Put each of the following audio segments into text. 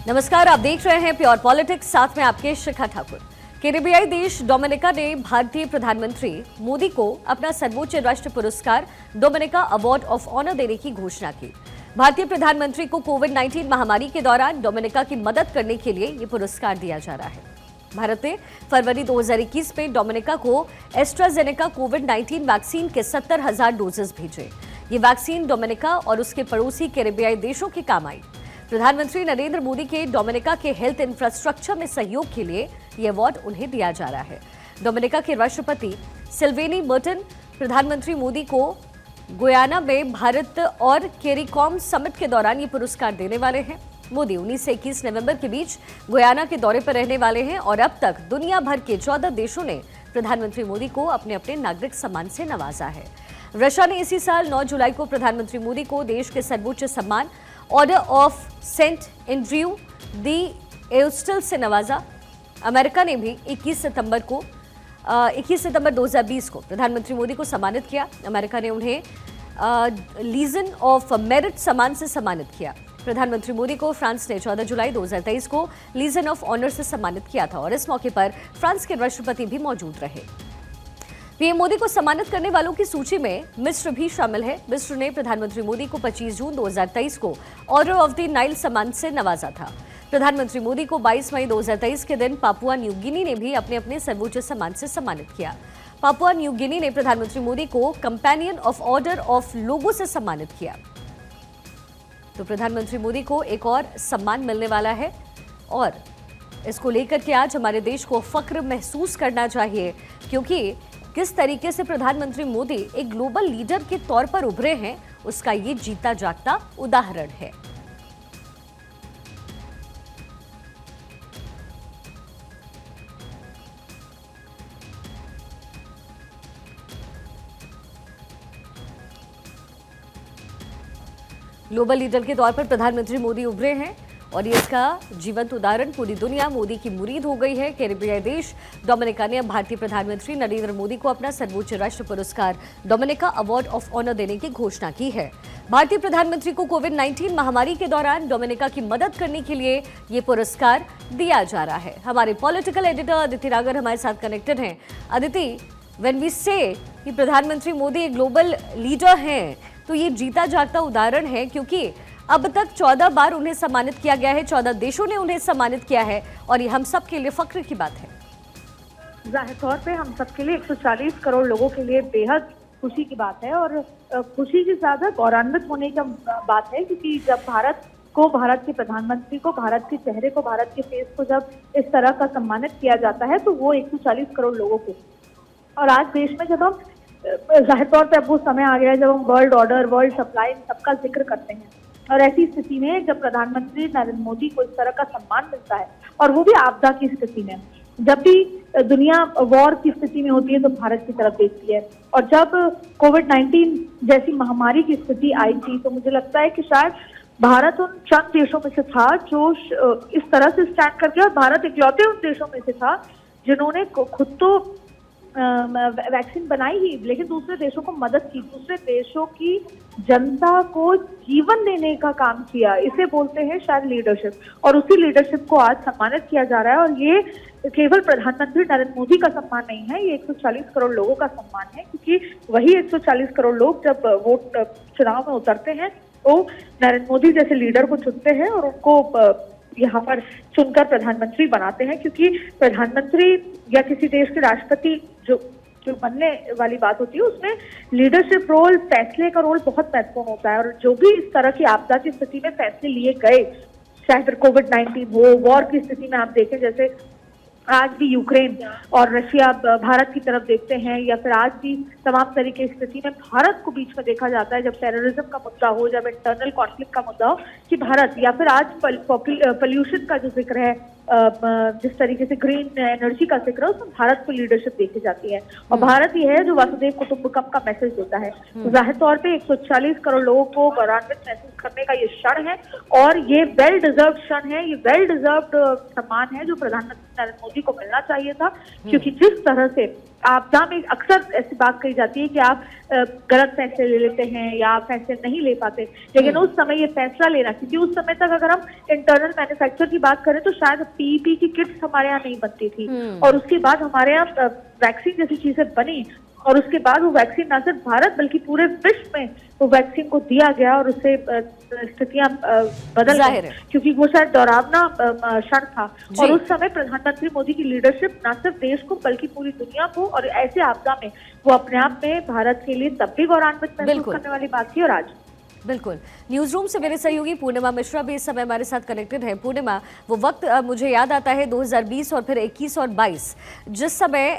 नमस्कार, आप देख रहे हैं प्योर पॉलिटिक्स, साथ में आपके शिखा ठाकुर। कैरेबियाई देश डोमिनिका ने भारतीय प्रधानमंत्री मोदी को अपना सर्वोच्च राष्ट्र पुरस्कार डोमिनिका अवार्ड ऑफ ऑनर देने की घोषणा की। भारतीय प्रधानमंत्री को कोविड-19 महामारी के दौरान डोमिनिका की मदद करने के लिए ये पुरस्कार दिया जा रहा है। भारत ने फरवरी 2021 में डोमिनिका को एस्ट्राजेनेका कोविड-19 वैक्सीन के 70,000 डोजेस भेजे। ये वैक्सीन डोमिनिका और उसके पड़ोसी कैरेबियाई देशों के काम आई। प्रधानमंत्री नरेंद्र मोदी के डोमिनिका के हेल्थ इंफ्रास्ट्रक्चर में सहयोग के लिए ये अवार्ड उन्हें दिया जा रहा है। डोमिनिका के राष्ट्रपति सिल्वेनी मर्टन प्रधानमंत्री मोदी को गुयाना में भारत और कैरिकॉम समिट के दौरान ये पुरस्कार देने वाले हैं। मोदी 19 से 21 नवंबर के बीच गुयाना के दौरे पर रहने वाले हैं और अब तक दुनिया भर के 14 देशों ने प्रधानमंत्री मोदी को अपने अपने नागरिक सम्मान से नवाजा है। रशिया ने इसी साल 9 जुलाई को प्रधानमंत्री मोदी को देश के सर्वोच्च सम्मान ऑर्डर ऑफ सेंट एंड्रयू दी एस्टल से नवाजा। अमेरिका ने भी 21 सितंबर 2020 को प्रधानमंत्री मोदी को सम्मानित किया। अमेरिका ने उन्हें लीजन ऑफ मेरिट सम्मान से सम्मानित किया। प्रधानमंत्री मोदी को फ्रांस ने 14 जुलाई 2023 को लीजन ऑफ ऑनर से सम्मानित किया था और इस मौके पर फ्रांस के राष्ट्रपति भी मौजूद रहे। पीएम मोदी को सम्मानित करने वालों की सूची में मिस्र भी शामिल है। मिस्र ने प्रधानमंत्री मोदी को 25 जून 2023 को ऑर्डर ऑफ द नाइल सम्मान से नवाजा था। प्रधानमंत्री मोदी को 22 मई 2023 के दिन पापुआ न्यू गिनी ने भी अपने अपने सर्वोच्च सम्मान से सम्मानित किया। पापुआ न्यू गिनी ने प्रधानमंत्री मोदी को कंपेनियन ऑफ ऑर्डर ऑफ लोगो से सम्मानित किया। तो प्रधानमंत्री मोदी को एक और सम्मान मिलने वाला है और इसको लेकर के आज हमारे देश को फख्र महसूस करना चाहिए, क्योंकि किस तरीके से प्रधानमंत्री मोदी एक ग्लोबल लीडर के तौर पर उभरे हैं, उसका ये जीता जागता उदाहरण है। ग्लोबल लीडर के तौर पर प्रधानमंत्री मोदी उभरे हैं और ये इसका जीवंत उदाहरण पूरी दुनिया मोदी की मुरीद हो गई है। कैरेबियाई देश डोमिनिका ने अब भारतीय प्रधानमंत्री नरेंद्र मोदी को अपना सर्वोच्च राष्ट्र पुरस्कार डोमिनिका अवार्ड ऑफ ऑनर देने की घोषणा की है। भारतीय प्रधानमंत्री को कोविड-19 महामारी के दौरान डोमिनिका की मदद करने के लिए ये पुरस्कार दिया जा रहा है। हमारे पॉलिटिकल एडिटर अदिति रागर हमारे साथ कनेक्टेड हैं। अदिति, व्हेन वी से कि प्रधानमंत्री मोदी एक ग्लोबल लीडर हैं, तो ये जीता जागता उदाहरण है, क्योंकि अब तक 14 बार उन्हें सम्मानित किया गया है, 14 देशों ने उन्हें सम्मानित किया है और ये हम सब के लिए फख्र की बात है। जाहिर तौर पे हम सब के लिए 140 करोड़ लोगों के लिए बेहद खुशी की बात है और खुशी की ज्यादा गौरवान्वित होने की बात है, क्योंकि जब भारत के प्रधानमंत्री को, भारत के चेहरे को, भारत के फेस को जब इस तरह का सम्मानित किया जाता है तो वो 140 करोड़ लोगों को। और आज देश में जब हम जाहिर तौर पे अब वो समय आ गया है जब हम वर्ल्ड ऑर्डर, वर्ल्ड सप्लाई, सबका जिक्र करते हैं और ऐसी स्थिति में जब प्रधानमंत्री नरेंद्र मोदी को इस तरह का सम्मान मिलता है और वो भी आपदा की स्थिति में, जब भी दुनिया वॉर की स्थिति में होती है तो भारत की तरफ देखती है। और जब कोविड-19 जैसी महामारी की स्थिति आई थी तो मुझे लगता है कि शायद भारत उन चंद देशों में से था जो इस तरह से स्टैंड कर गया और भारत इकलौते उन देशों में से था जिन्होंने खुद तो वैक्सीन बनाई ही, लेकिन दूसरे देशों को मदद की, दूसरे देशों की जनता को जीवन देने का काम किया। इसे बोलते हैं शायद लीडरशिप, और उसी लीडरशिप को आज सम्मानित किया जा रहा है। और ये केवल प्रधानमंत्री नरेंद्र मोदी का सम्मान नहीं है, ये 140 करोड़ लोगों का सम्मान है, क्योंकि वही 140 करोड़ लोग जब वोट चुनाव में उतरते हैं वो नरेंद्र मोदी जैसे लीडर को चुनते हैं और उनको यहाँ पर चुनकर प्रधानमंत्री बनाते हैं। क्योंकि प्रधानमंत्री या किसी देश के राष्ट्रपति जो बनने वाली बात होती है उसमें लीडरशिप रोल, फैसले का रोल बहुत महत्वपूर्ण होता है। और जो भी इस तरह की आपदा की स्थिति में फैसले लिए गए, चाहे फिर कोविड-19 हो, वॉर की स्थिति में आप देखें, जैसे आज भी यूक्रेन और रशिया भारत की तरफ देखते हैं, या फिर आज भी तमाम तरीके की स्थिति में भारत को बीच में देखा जाता है, जब टेररिज्म का मुद्दा हो, जब इंटरनल कॉन्फ्लिक्ट का मुद्दा हो, कि भारत, या फिर आज पोल्यूशन का जो जिक्र है, जिस तरीके से ग्रीन एनर्जी का जिक्र है, उसमें भारत को लीडरशिप देखी जाती है। और भारत ही है जो वसुधैव कुटुंबकम का मैसेज देता है। तो जाहिर तौर पे 140 करोड़ लोगों को गौरवान्वित महसूस करने का ये क्षण है और ये वेल डिजर्व क्षण है, ये वेल डिजर्व सम्मान है जो प्रधानमंत्री नरेंद्र मोदी को मिलना चाहिए था। क्योंकि जिस तरह से आपदा में अक्सर ऐसी बात कही जाती है कि आप गलत फैसले ले लेते हैं या आप फैसले नहीं ले पाते, लेकिन उस समय ये फैसला लेना, क्योंकि उस समय तक अगर हम इंटरनल मैन्युफैक्चर की बात करें तो शायद पीईपी की किट्स हमारे यहाँ नहीं बनती थी, और उसके बाद हमारे यहाँ वैक्सीन जैसी चीजें बनी, और उसके बाद वो वैक्सीन न सिर्फ भारत बल्कि पूरे विश्व में वो वैक्सीन को दिया गया, और उससे स्थितियां बदल गई, क्योंकि वो शायद डरावना क्षण था। और उस समय प्रधानमंत्री मोदी की लीडरशिप न सिर्फ देश को बल्कि पूरी दुनिया को, और ऐसे आपदा में वो अपने आप में भारत के लिए तब भी गौरवान्वित महसूस करने वाली बात थी, और आज बिल्कुल। न्यूज रूम से मेरे सहयोगी पूर्णिमा मिश्रा भी इस समय हमारे साथ कनेक्टेड है। पूर्णिमा, वो वक्त मुझे याद आता है 2020 और फिर 21 और 22, जिस समय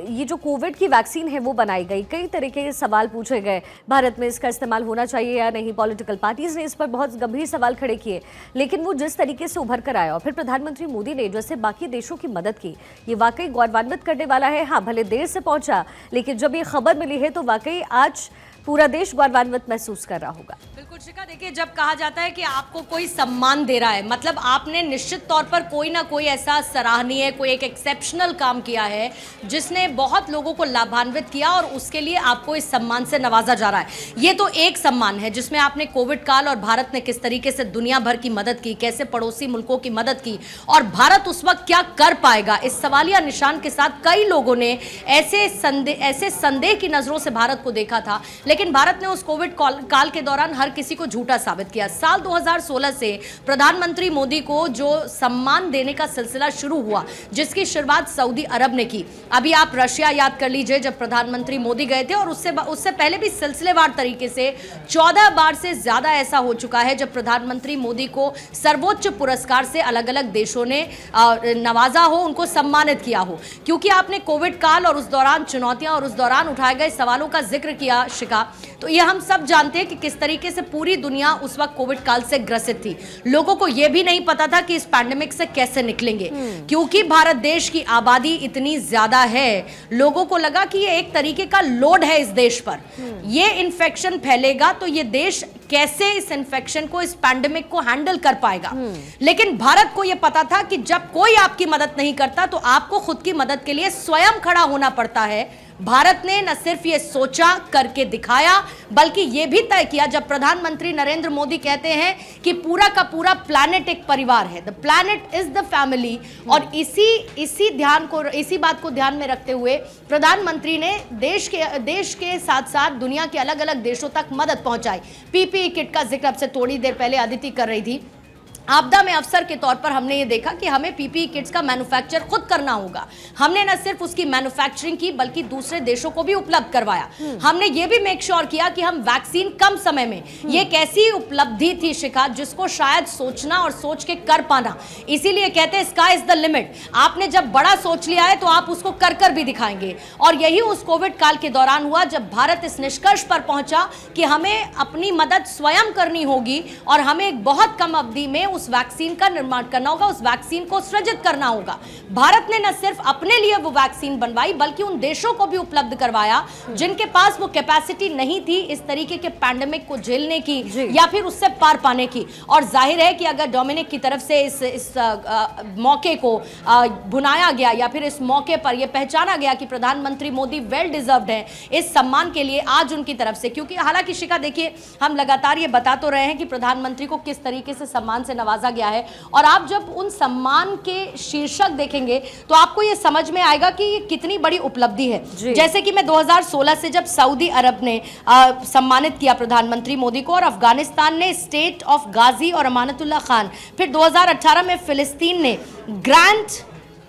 ये जो कोविड की वैक्सीन है वो बनाई गई, कई तरह के सवाल पूछे गए, भारत में इसका इस्तेमाल होना चाहिए या नहीं, पॉलिटिकल पार्टीज ने इस पर बहुत गंभीर सवाल खड़े किए, लेकिन वो जिस तरीके से उभर कर आया और फिर प्रधानमंत्री मोदी ने जैसे बाकी देशों की मदद की, ये वाकई गौरवान्वित करने वाला है। हाँ, भले देर से पहुंचा, लेकिन जब ये खबर मिली है तो वाकई आज पूरा देश गौरवान्वित महसूस कर रहा होगा। बिल्कुल शिखा, देखिए जब कहा जाता है कि आपको कोई सम्मान दे रहा है, मतलब आपने निश्चित तौर पर कोई ना कोई ऐसा सराहनीय, कोई एक एक्सेप्शनल काम किया है जिसने बहुत लोगों को लाभान्वित किया और उसके लिए आपको इस सम्मान से नवाजा जा रहा है। ये तो एक सम्मान है जिसमें आपने कोविड काल और भारत ने किस तरीके से दुनिया भर की मदद की, कैसे पड़ोसी मुल्कों की मदद की, और भारत उस वक्त क्या कर पाएगा, इस सवालिया निशान के साथ कई लोगों ने ऐसे संदेह की नजरों से भारत को देखा था। लेकिन भारत ने उस कोविड काल के दौरान हर किसी को झूठा साबित किया। साल 2016 से प्रधानमंत्री मोदी को जो सम्मान देने का सिलसिला शुरू हुआ, जिसकी शुरुआत सऊदी अरब ने की। अभी आप रशिया याद कर लीजिए, जब प्रधानमंत्री मोदी गए थे, और उससे पहले भी सिलसिलेवार तरीके से 14 बार से ज्यादा ऐसा हो चुका है जब प्रधानमंत्री मोदी को सर्वोच्च पुरस्कार से अलग अलग देशों ने नवाजा हो, उनको सम्मानित किया हो। क्योंकि आपने कोविड काल और उस दौरान चुनौतियां और उस दौरान उठाए गए सवालों का जिक्र किया शिखा, तो ये हम सब जानते हैं कि किस तरीके से पूरी दुनिया उस वक्त कोविड काल से ग्रसित थी। लोगों को यह भी नहीं पता था कि इस पैंडेमिक से कैसे निकलेंगे, क्योंकि भारत देश की आबादी इतनी ज्यादा है, लोगों को लगा कि ये एक तरीके का लोड है इस देश पर, ये इन्फेक्शन फैलेगा तो ये देश कैसे इस इन्फेक्शन को, इस पैंडेमिक को हैंडल कर पाएगा। लेकिन भारत को यह पता था कि जब कोई आपकी मदद नहीं करता तो आपको खुद की मदद के लिए स्वयं खड़ा होना पड़ता है। भारत ने न सिर्फ ये सोचा, करके दिखाया, बल्कि ये भी तय किया। जब प्रधानमंत्री नरेंद्र मोदी कहते हैं कि पूरा का पूरा प्लैनेट एक परिवार है, the planet is the family, और इसी बात को ध्यान में रखते हुए प्रधानमंत्री ने देश के साथ साथ दुनिया के अलग अलग देशों तक मदद पहुंचाई। पीपीई किट का जिक्र अब से थोड़ी देर पहले अदिति कर रही थी। आपदा में अवसर के तौर पर हमने ये देखा कि हमें पीपीई किट्स का मैन्युफैक्चर खुद करना होगा। हमने न सिर्फ उसकी मैन्युफैक्चरिंग की बल्कि दूसरे देशों को भी उपलब्ध करवाया। हमने ये भी मेक श्योर किया कि हम वैक्सीन कम समय में, ये कैसी उपलब्धि थी शिखा जिसको शायद सोचना और सोच के कर पाना, इसीलिए कहते हैं स्काई इज द लिमिट। आपने जब बड़ा सोच लिया है तो आप उसको कर भी दिखाएंगे, और यही उस कोविड काल के दौरान हुआ जब भारत इस निष्कर्ष पर पहुंचा कि हमें अपनी मदद स्वयं करनी होगी और हमें एक बहुत कम अवधि में उस वैक्सीन का निर्माण करना होगा, उस वैक्सीन को सृजित करना होगा। भारत ने न सिर्फ अपने लिए वो वैक्सीन बनवाई बल्कि उन देशों को भी उपलब्ध करवाया जिनके पास वो कैपेसिटी नहीं थी इस तरीके के पैंडेमिक को झेलने की या फिर उससे पार पाने की। और जाहिर है कि अगर डोमिनिक की तरफ से इस मौके को भुनाया गया या फिर इस मौके पर यह पहचाना गया कि प्रधानमंत्री मोदी वेल डिजर्व्ड हैं इस सम्मान के लिए आज उनकी तरफ से, क्योंकि हालांकि शिखा देखिए हम लगातार ये बता तो रहे हैं कि प्रधानमंत्री को किस तरीके से सम्मान से नवाजा गया है, और आप जब उन सम्मान के शीर्षक देखेंगे तो आपको यह समझ में आएगा कि ये कितनी बड़ी उपलब्धि है। जैसे कि मैं 2016 से जब सऊदी अरब ने सम्मानित किया प्रधानमंत्री मोदी को, और अफगानिस्तान ने स्टेट ऑफ गाजी और अमानतुल्लाह खान, फिर 2018 में फिलिस्तीन ने grand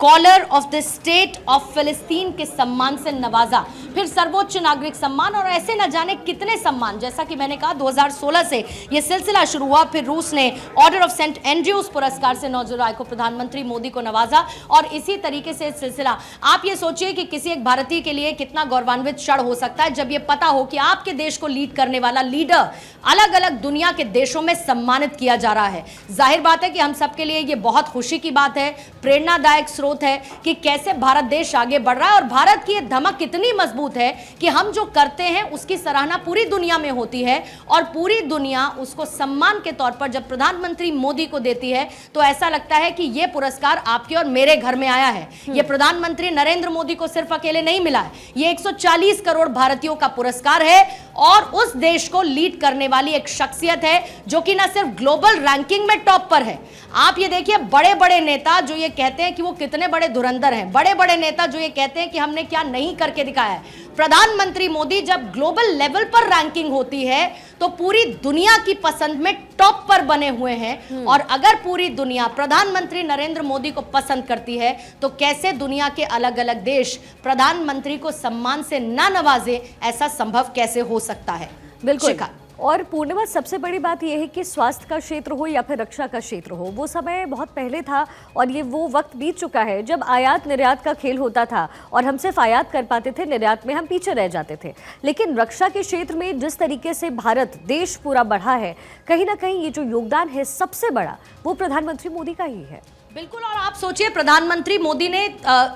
collar of the state of फिलिस्तीन के सम्मान से नवाजा, फिर सर्वोच्च नागरिक सम्मान, और ऐसे न जाने कितने सम्मान। जैसा कि मैंने कहा 2016 से यह सिलसिला शुरू हुआ, फिर रूस ने ऑर्डर ऑफ सेंट एंड्रयूज पुरस्कार से 9 जुलाई को प्रधानमंत्री मोदी को नवाजा, और इसी तरीके से सिलसिला। आप ये सोचिए कि किसी एक भारतीय के लिए कितना गौरवान्वित क्षण हो सकता है जब यह पता हो कि आपके देश को लीड करने वाला लीडर अलग अलग दुनिया के देशों में सम्मानित किया जा रहा है। जाहिर बात है कि हम सबके लिए यह बहुत खुशी की बात है, प्रेरणादायक स्रोत है कि कैसे भारत देश आगे बढ़ रहा है। और भारत की ये धमक कितनी मजबूत है कि हम जो करते हैं उसकी सराहना पूरी दुनिया में होती है और पूरी दुनिया उसको सम्मान के तौर पर जब प्रधानमंत्री मोदी को देती है तो ऐसा लगता है कि ये पुरस्कार आपके और मेरे घर में आया है। ये प्रधानमंत्री नरेंद्र मोदी को सिर्फ अकेले नहीं मिला है, ये 140 करोड़ भारतीयों का पुरस्कार है और उस देश को लीड करने वाली एक शख्सियत है जो कि ना सिर्फ ग्लोबल रैंकिंग में टॉप पर है। आप ये देखिए, बड़े बड़े नेता जो ये कहते हैं कि वो कितने बड़े धुरंधर हैं, बड़े बड़े नेता जो ये कहते हैं कि हमने क्या नहीं करके दिखाया है, प्रधानमंत्री मोदी जब ग्लोबल लेवल पर रैंकिंग होती है तो पूरी दुनिया की पसंद में टॉप पर बने हुए हैं। और अगर पूरी दुनिया प्रधानमंत्री नरेंद्र मोदी को पसंद करती है तो कैसे दुनिया के अलग अलग देश प्रधानमंत्री को सम्मान से ना नवाजे, ऐसा संभव कैसे हो सकता है? बिल्कुल। शिखा। और पूर्णिमा, सबसे बड़ी बात यह है कि स्वास्थ्य का क्षेत्र हो या फिर रक्षा का क्षेत्र हो, वो समय बहुत पहले था और ये वो वक्त बीत चुका है जब आयात निर्यात का खेल होता था और हम सिर्फ आयात कर पाते थे, निर्यात में हम पीछे रह जाते थे। लेकिन रक्षा के क्षेत्र में जिस तरीके से भारत देश पूरा बढ़ा है, कहीं ना कहीं ये जो योगदान है सबसे बड़ा वो प्रधानमंत्री मोदी का ही है। बिल्कुल। और आप सोचिए, प्रधानमंत्री मोदी ने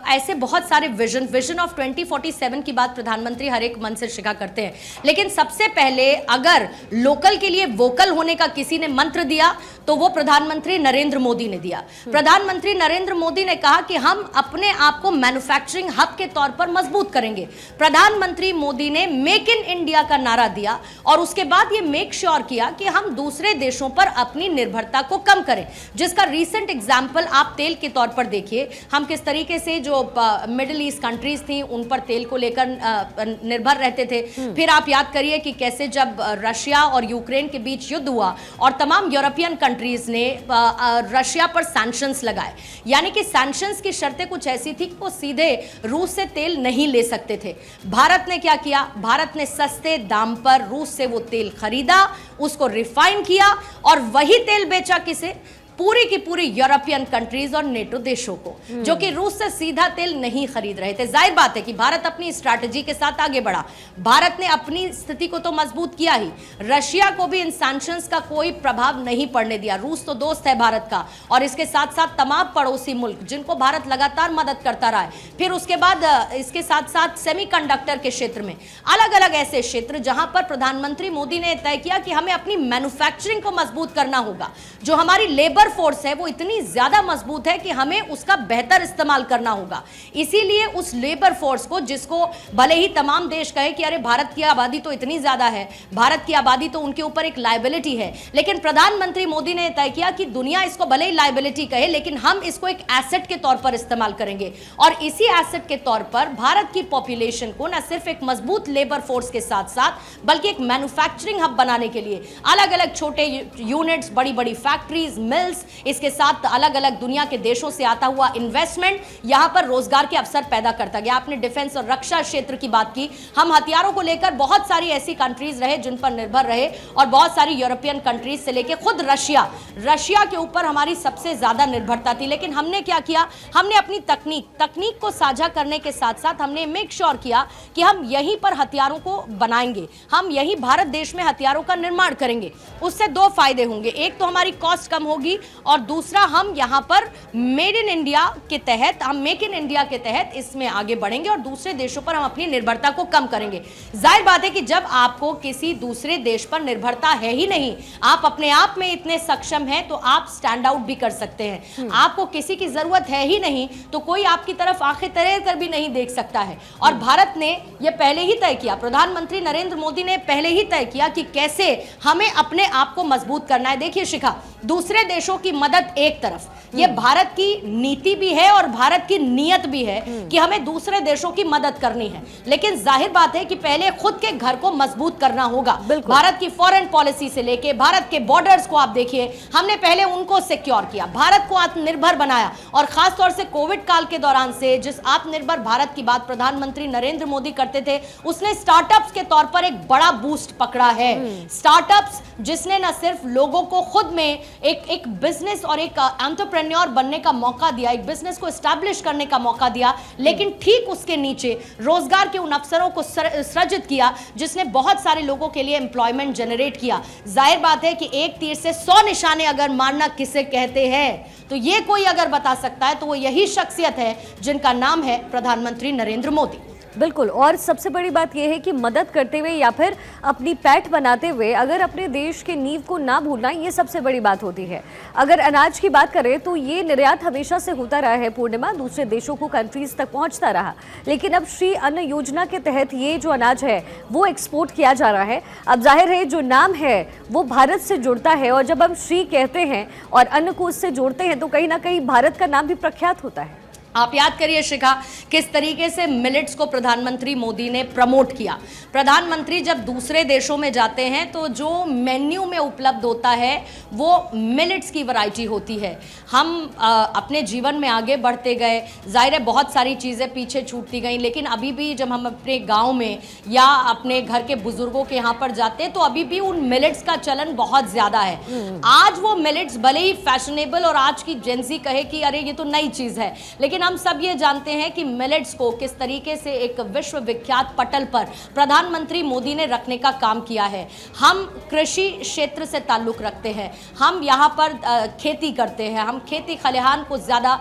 ऐसे बहुत सारे विजन ऑफ 2047 की बात प्रधानमंत्री हर एक मन से शिखा करते हैं, लेकिन सबसे पहले अगर लोकल के लिए वोकल होने का किसी ने मंत्र दिया तो वो प्रधानमंत्री नरेंद्र मोदी ने दिया। प्रधानमंत्री नरेंद्र मोदी ने कहा कि हम अपने आप को मैन्युफैक्चरिंग हब के तौर पर मजबूत करेंगे। प्रधानमंत्री मोदी ने मेक इन इंडिया का नारा दिया और उसके बाद ये मेक श्योर किया कि हम दूसरे देशों पर अपनी निर्भरता को कम करें, जिसका रीसेंट एग्जाम्पल आप तेल के तौर पर देखिए। हम किस तरीके से जो मिडिल ईस्ट कंट्रीज थी उन पर तेल को लेकर निर्भर रहते थे। फिर आप याद करिए कि कैसे जब रशिया और यूक्रेन के बीच युद्ध हुआ और तमाम यूरोपियन कंट्रीज ने रशिया पर सैंक्शंस लगाए, यानी कि सैंक्शंस की शर्तें कुछ ऐसी थी कि वो सीधे रूस से तेल नहीं ले सकते थे। भारत ने क्या किया? भारत ने सस्ते दाम पर रूस से वो तेल खरीदा, उसको रिफाइन किया और वही तेल बेचा किसे? पूरी की पूरी यूरोपियन कंट्रीज और नेटो देशों को, जो कि रूस से सीधा तेल नहीं खरीद रहे थे। जाहिर बात है कि भारत अपनी स्ट्रैटेजी के साथ आगे बढ़ा, भारत ने अपनी स्थिति को तो मजबूत किया ही, रशिया को भी इन सैंक्शंस का कोई प्रभाव नहीं पड़ने दिया। रूस तो दोस्त है भारत का और इसके साथ साथ तमाम पड़ोसी मुल्क जिनको भारत लगातार मदद करता रहा है। फिर उसके बाद इसके साथ साथ सेमीकंडक्टर के क्षेत्र में अलग अलग ऐसे क्षेत्र जहां पर प्रधानमंत्री मोदी ने तय किया कि हमें अपनी मैन्युफैक्चरिंग को मजबूत करना होगा। जो हमारी लेबर फोर्स है वो इतनी ज्यादा मजबूत है कि हमें उसका बेहतर इस्तेमाल करना होगा। इसीलिए उस लेबर फोर्स को, जिसको भले ही तमाम देश कहे कि अरे भारत की आबादी तो इतनी ज्यादा है, भारत की आबादी तो उनके ऊपर एक लायबिलिटी है, लेकिन प्रधानमंत्री मोदी ने तय किया कि दुनिया इसको भले ही लायबिलिटी कहे लेकिन हम इसको एक एसेट के तौर पर इस्तेमाल करेंगे। और इसी एसेट के तौर पर भारत की पॉपुलेशन को न सिर्फ एक मजबूत लेबर फोर्स के साथ साथ बल्कि एक मैन्युफैक्चरिंग हब बनाने के लिए अलग अलग छोटे यूनिट्स, बड़ी बड़ी फैक्ट्रीज, मिल्स, इसके साथ अलग अलग दुनिया के देशों से आता हुआ इन्वेस्टमेंट यहां पर रोजगार के अवसर पैदा करता गया। आपने डिफेंस और रक्षा क्षेत्र की बात की, हम हथियारों को लेकर बहुत सारी ऐसी कंट्रीज रहे जिन पर निर्भर रहे और बहुत सारी यूरोपियन कंट्रीज से लेकर खुद रशिया के ऊपर हमारी सबसे ज्यादा निर्भरता थी। लेकिन हमने क्या किया? हमने अपनी तकनीक को साझा करने के साथ साथ हमने मेक श्योर किया कि हम यहीं पर हथियारों को बनाएंगे, हम यही भारत देश में हथियारों का निर्माण करेंगे। उससे दो फायदे होंगे, एक तो हमारी कॉस्ट कम होगी और दूसरा हम यहां पर मेड इन इंडिया के तहत, हम मेक इन इंडिया के तहत इसमें आगे बढ़ेंगे और दूसरे देशों पर हम अपनी निर्भरता को कम करेंगे। जाहिर बात है कि जब आपको किसी दूसरे देश पर निर्भरता है ही नहीं, आप अपने आप में इतने सक्षम हैं तो आप स्टैंड आउट भी कर सकते हैं। आपको किसी की जरूरत है ही नहीं तो कोई आपकी तरफ आंखें तरेर कर भी नहीं देख सकता है। और भारत ने यह पहले ही तय किया, प्रधानमंत्री नरेंद्र मोदी ने पहले ही तय किया कि कैसे हमें अपने आप को मजबूत करना है। देखिए शिखा, दूसरे देशों की मदद एक तरफ, ये भारत की नीति भी है और भारत की नीयत भी है कि हमें दूसरे देशों की मदद करनी है, लेकिन जाहिर बात है कि पहले खुद के घर को मजबूत करना होगा। भारत की फॉरेन पॉलिसी से लेके भारत के बॉर्डर्स को आप देखिए, हमने पहले उनको सिक्योर किया, भारत को आत्मनिर्भर बनाया और खासतौर से कोविड काल के दौरान से जिस आत्मनिर्भर भारत की बात प्रधानमंत्री नरेंद्र मोदी करते थे, उसने स्टार्टअप्स के तौर पर एक बड़ा बूस्ट पकड़ा है। स्टार्टअप्स जिसने न सिर्फ लोगों को खुद में एक बिजनेस और एक एंटरप्रेन्योर बनने का मौका दिया, एक बिजनेस को एस्टैब्लिश करने का मौका दिया, लेकिन ठीक उसके नीचे रोजगार के उन अवसरों को सृजित किया जिसने बहुत सारे लोगों के लिए एम्प्लॉयमेंट जनरेट किया। जाहिर बात है कि एक तीर से 100 निशाने अगर मारना किसे कहते हैं, तो ये कोई अगर बता सकता है तो वो यही शख्सियत है जिनका नाम है प्रधानमंत्री नरेंद्र मोदी। बिल्कुल, और सबसे बड़ी बात यह है कि मदद करते हुए या फिर अपनी पैठ बनाते हुए अगर अपने देश के नींव को ना भूलना, ये सबसे बड़ी बात होती है। अगर अनाज की बात करें तो ये निर्यात हमेशा से होता रहा है पूर्णिमा, दूसरे देशों को कंट्रीज तक पहुंचता रहा, लेकिन अब श्री अन्न योजना के तहत ये जो अनाज है वो एक्सपोर्ट किया जा रहा है। अब जाहिर है जो नाम है वो भारत से जुड़ता है, और जब हम श्री कहते हैं और अन्न को उससे जोड़ते हैं तो कहीं ना कहीं भारत का नाम भी प्रख्यात होता है। आप याद करिए शिखा, किस तरीके से मिलेट्स को प्रधानमंत्री मोदी ने प्रमोट किया। प्रधानमंत्री जब दूसरे देशों में जाते हैं तो जो मेन्यू में उपलब्ध होता है वो मिलेट्स की वैरायटी होती है। हम अपने जीवन में आगे बढ़ते गए, जाहिर है बहुत सारी चीज़ें पीछे छूटती गई, लेकिन अभी भी जब हम अपने गांव में या अपने घर के बुजुर्गों के यहाँ पर जाते हैं तो अभी भी उन मिलेट्स का चलन बहुत ज़्यादा है। आज वो मिलेट्स भले ही फैशनेबल और आज की जेंजी कहे कि अरे ये तो नई चीज़ है, लेकिन हम सब ये जानते हैं कि मिलेट्स को किस तरीके से एक विश्व विख्यात पटल पर प्रधानमंत्री मोदी ने रखने का काम किया है। हम कृषि क्षेत्र से ताल्लुक रखते हैं, हम यहाँ पर खेती करते हैं, हम खेती खलिहान को ज़्यादा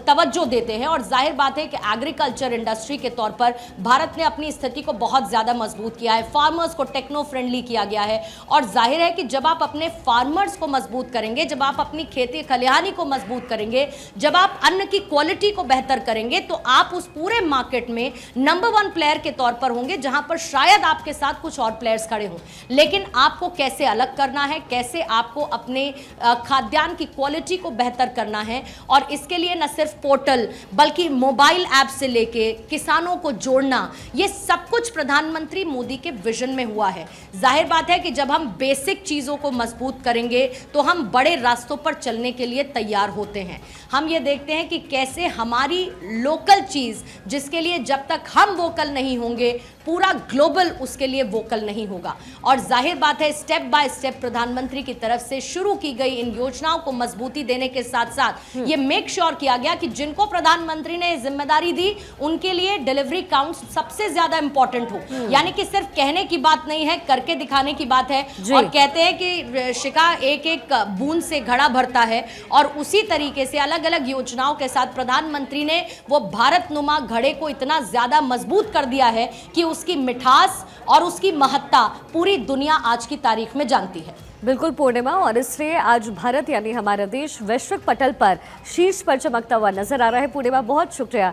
तवज्जो देते हैं, और जाहिर बात है कि एग्रीकल्चर इंडस्ट्री के तौर पर भारत ने अपनी स्थिति को बहुत ज़्यादा मजबूत किया है। फार्मर्स को टेक्नो फ्रेंडली किया गया है, और जाहिर है कि जब आप अपने फार्मर्स को मजबूत करेंगे, जब आप अपनी खेती खलिहानी को मजबूत करेंगे, जब आप अन्न की क्वालिटी को बेहतर करेंगे, तो आप उस पूरे मार्केट में नंबर 1 प्लेयर के तौर पर होंगे, जहां पर शायद आपके साथ कुछ और प्लेयर्स खड़े हों। लेकिन आपको कैसे अलग करना है, कैसे आपको अपने खाद्यान्न की क्वालिटी को बेहतर करना है, और इसके लिए न सिर्फ पोर्टल बल्कि मोबाइल ऐप से लेके किसानों को जोड़ना, ये सब कुछ प्रधानमंत्री मोदी के विजन में हुआ है। जाहिर बात है कि जब हम बेसिक चीजों को मजबूत करेंगे तो हम बड़े रास्तों पर चलने के लिए तैयार होते हैं। हम ये देखते हैं कि कैसे हमारी लोकल चीज, जिसके लिए जब तक हम वोकल नहीं होंगे पूरा ग्लोबल उसके लिए वोकल नहीं होगा। और जाहिर बात है स्टेप बाय स्टेप प्रधानमंत्री की तरफ से शुरू की गई इन योजनाओं को मजबूती देने के साथ साथ ये मेक श्योर किया गया कि जिनको प्रधानमंत्री ने जिम्मेदारी दी उनके लिए डिलीवरी काउंट सबसे ज्यादा इंपॉर्टेंट हो। यानी कि सिर्फ कहने की बात नहीं है, करके दिखाने की बात है। और कहते हैं कि शिखा एक एक बूंद से घड़ा भरता है, और उसी तरीके से अलग अलग योजनाओं के साथ प्रधानमंत्री ने वो भारत नुमा घड़े को इतना ज्यादा मजबूत कर दिया है कि उसकी मिठास और उसकी महत्ता पूरी दुनिया आज की तारीख में जानती है। बिल्कुल पूर्णिमा, और इसलिए आज भारत यानी हमारा देश वैश्विक पटल पर शीर्ष पर चमकता हुआ नजर आ रहा है। पूर्णिमा, बहुत शुक्रिया।